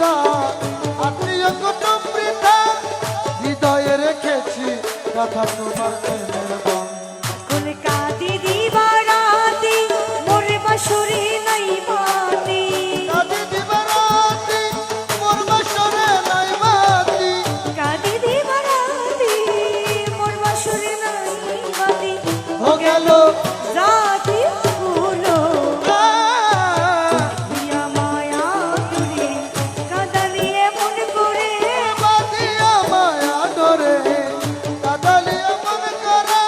বিদা আত্মীয় কুটুম বৃথা হৃদয়ে রেখেছি কথা তোমার প্রেমের গান। কোন কাঁদি দিবারাতি মোর বাঁশরি নাই মাতি, কাঁদি দিবারাতি মোর বাঁশরে নাই মাতি, কাঁদি দিবারাতি মোর বাঁশরি নাই মাতি। ও গেল রাতি হলো দিয়া মায়া করে কাঁদালিয়ে মন করে, বাদিয়া মায়া ধরে কাদালিয়া মন করে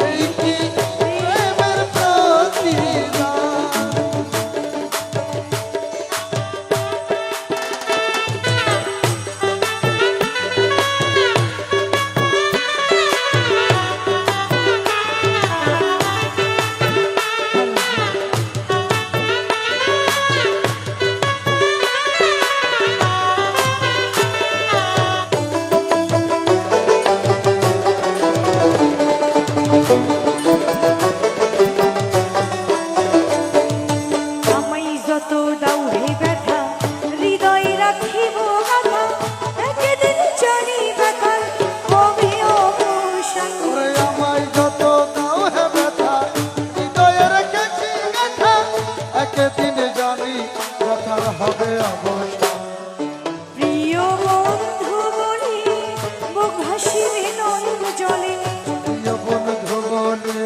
এই কি প্রেমের প্রতিদান। আমায় যত দাও হে ব্যথা হৃদয় রাখিব গাথা, একদিন জানি ব্যথার হবে অবসান। ওরে আমায় যত দাও হে ব্যথা হৃদয়ে রেখেছি গাথা একদিন জানি কথার হবে অবসান। প্রিয় বন্ধু বলে বুক ভাসিবে নয়ন জলে, প্রিয় বন্ধু বলে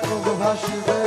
বুক ভাসিবে